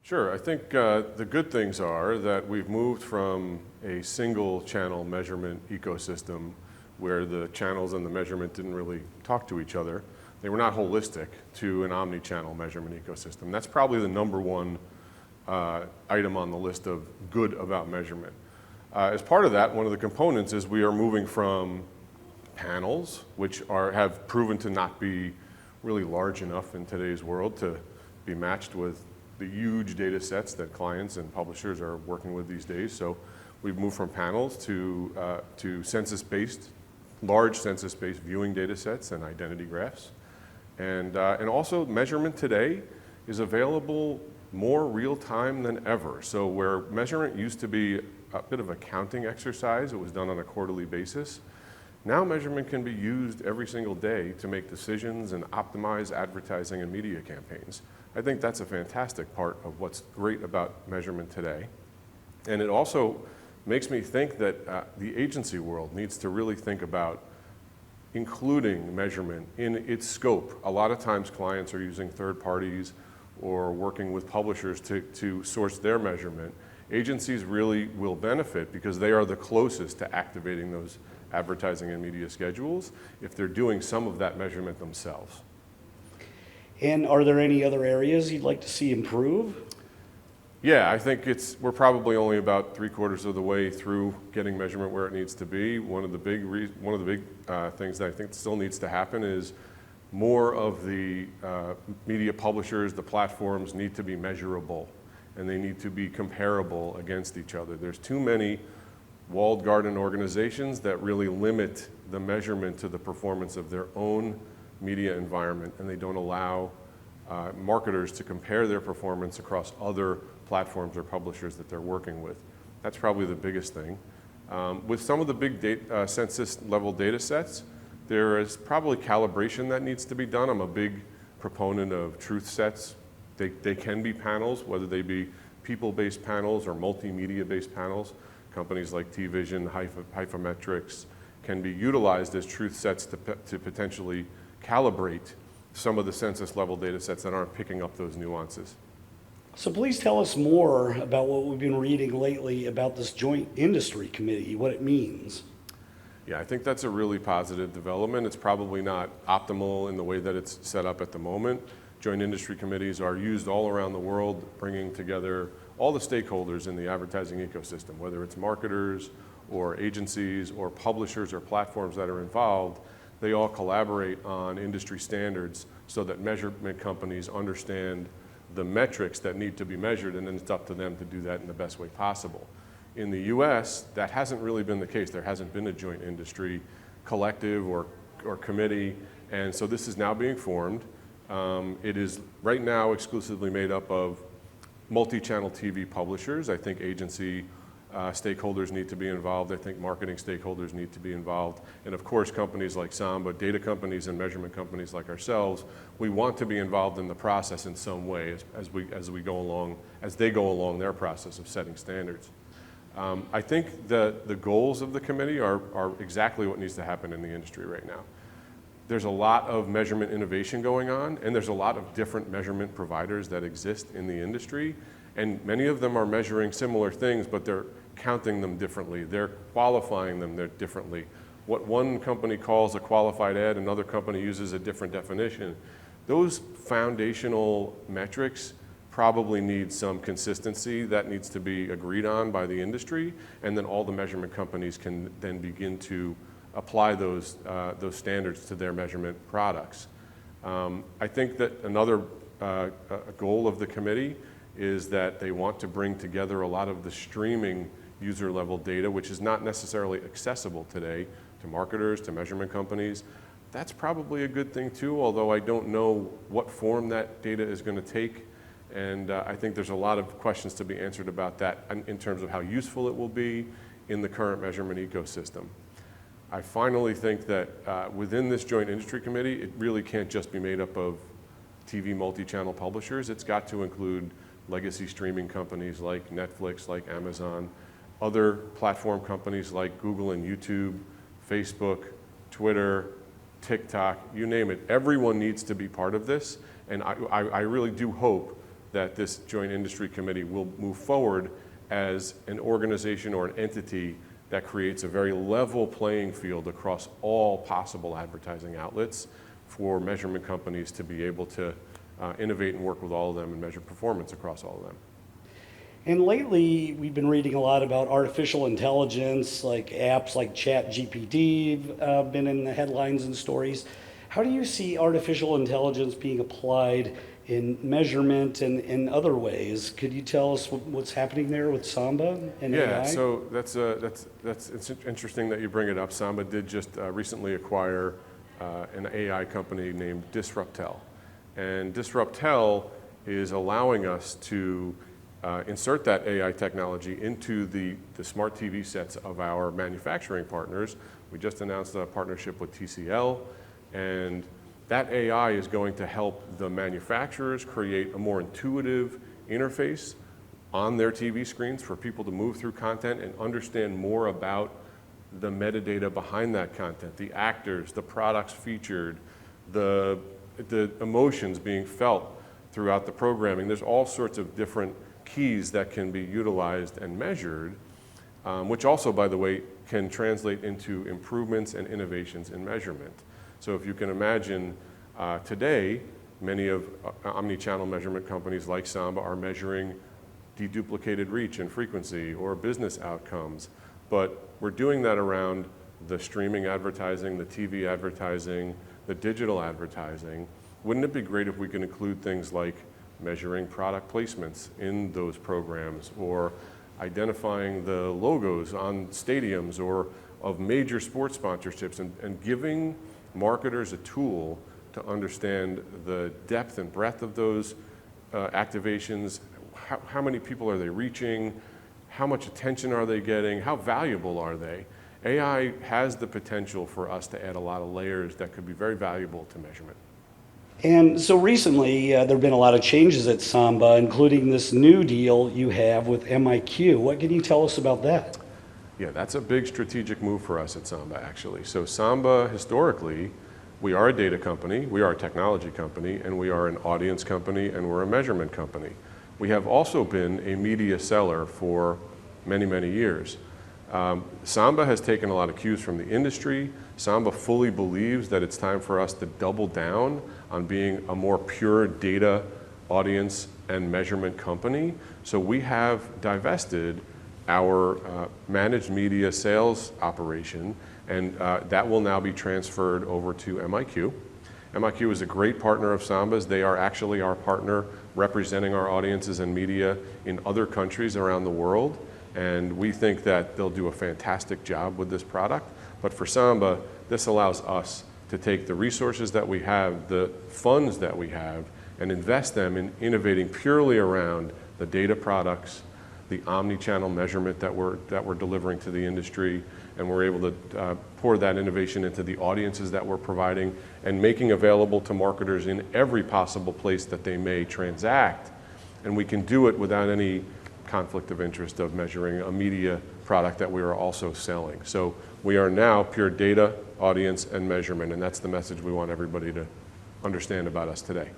Sure. I think the good things are that we've moved from a single channel measurement ecosystem where the channels and the measurement didn't really talk to each other. They were not holistic, to an omni-channel measurement ecosystem. That's probably the number one item on the list of good about measurement. As part of that, one of the components is we are moving from panels, which have proven to not be really large enough in today's world to be matched with the huge data sets that clients and publishers are working with these days. So we've moved from panels to census-based, large census-based viewing data sets and identity graphs. And also measurement today is available more real time than ever. So where measurement used to be a bit of a counting exercise, it was done on a quarterly basis. Now measurement can be used every single day to make decisions and optimize advertising and media campaigns. I think that's a fantastic part of what's great about measurement today. And it also makes me think that the agency world needs to really think about including measurement in its scope. A lot of times clients are using third parties or working with publishers to source their measurement. Agencies really will benefit because they are the closest to activating those advertising and media schedules if they're doing some of that measurement themselves. And are there any other areas you'd like to see improve? Yeah, I think we're probably only about 3/4 of the way through getting measurement where it needs to be. One of the big things that I think still needs to happen is more of the media publishers, the platforms need to be measurable, and they need to be comparable against each other. There's too many walled garden organizations that really limit the measurement to the performance of their own media environment, and they don't allow marketers to compare their performance across other platforms or publishers that they're working with. That's probably the biggest thing. With some of the big census level data sets, there is probably calibration that needs to be done. I'm a big proponent of truth sets. They can be panels, whether they be people-based panels or multimedia-based panels. Companies like TVision, Hyphametrics can be utilized as truth sets to potentially calibrate some of the census level data sets that aren't picking up those nuances. So please tell us more about what we've been reading lately about this joint industry committee, what it means. Yeah, I think that's a really positive development. It's probably not optimal in the way that it's set up at the moment. Joint industry committees are used all around the world, bringing together all the stakeholders in the advertising ecosystem, whether it's marketers or agencies or publishers or platforms that are involved. They all collaborate on industry standards so that measurement companies understand the metrics that need to be measured, and then it's up to them to do that in the best way possible. In the US, that hasn't really been the case. There hasn't been a joint industry collective or committee, and so this is now being formed. It is right now exclusively made up of multi-channel TV publishers. I think agency stakeholders need to be involved. I think marketing stakeholders need to be involved. And of course, companies like Samba, data companies and measurement companies like ourselves, we want to be involved in the process in some way as they go along their process of setting standards. I think the goals of the committee are exactly what needs to happen in the industry right now. There's a lot of measurement innovation going on, and there's a lot of different measurement providers that exist in the industry, and many of them are measuring similar things, but they're counting them differently. They're qualifying them differently. What one company calls a qualified ad, another company uses a different definition. Those foundational metrics probably need some consistency that needs to be agreed on by the industry, and then all the measurement companies can then begin to apply those standards to their measurement products. I think that another goal of the committee is that they want to bring together a lot of the streaming user level data, which is not necessarily accessible today to marketers, to measurement companies. That's probably a good thing too, although I don't know what form that data is going to take. And I think there's a lot of questions to be answered about that in terms of how useful it will be in the current measurement ecosystem. I finally think that within this joint industry committee, it really can't just be made up of TV multi-channel publishers. It's got to include legacy streaming companies like Netflix, like Amazon, other platform companies like Google and YouTube, Facebook, Twitter, TikTok, you name it. Everyone needs to be part of this, and I really do hope that this joint industry committee will move forward as an organization or an entity that creates a very level playing field across all possible advertising outlets for measurement companies to be able to innovate and work with all of them and measure performance across all of them. And lately, we've been reading a lot about artificial intelligence, like apps like ChatGPT have been in the headlines and stories. How do you see artificial intelligence being applied in measurement and in other ways? Could you tell us what's happening there with Samba and AI? Yeah, so it's interesting that you bring it up. Samba did just recently acquire an AI company named Disruptel. And Disruptel is allowing us to insert that AI technology into the smart TV sets of our manufacturing partners. We just announced a partnership with TCL, and that AI is going to help the manufacturers create a more intuitive interface on their TV screens for people to move through content and understand more about the metadata behind that content, the actors, the products featured, the emotions being felt throughout the programming. There's all sorts of different keys that can be utilized and measured, which also, by the way, can translate into improvements and innovations in measurement. So if you can imagine today, many of omni-channel measurement companies like Samba are measuring deduplicated reach and frequency or business outcomes, but we're doing that around the streaming advertising, the TV advertising, the digital advertising. Wouldn't it be great if we could include things like measuring product placements in those programs, or identifying the logos on stadiums or of major sports sponsorships, and giving marketers a tool to understand the depth and breadth of those activations, how many people are they reaching, how much attention are they getting, how valuable are they? AI has the potential for us to add a lot of layers that could be very valuable to measurement. And so recently, there have been a lot of changes at Samba, including this new deal you have with MIQ. What can you tell us about that? Yeah, that's a big strategic move for us at Samba, actually. So Samba, historically, we are a data company, we are a technology company, and we are an audience company, and we're a measurement company. We have also been a media seller for many, many years. Samba has taken a lot of cues from the industry. Samba fully believes that it's time for us to double down on being a more pure data, audience, and measurement company. So we have divested our managed media sales operation, and that will now be transferred over to MIQ. MIQ is a great partner of Samba's. They are actually our partner representing our audiences and media in other countries around the world, and we think that they'll do a fantastic job with this product. But for Samba, this allows us to take the resources that we have, the funds that we have, and invest them in innovating purely around the data products, the omni-channel measurement that we're delivering to the industry, and we're able to pour that innovation into the audiences that we're providing and making available to marketers in every possible place that they may transact. And we can do it without any conflict of interest of measuring a media product that we are also selling. So we are now pure data, audience, and measurement, and that's the message we want everybody to understand about us today.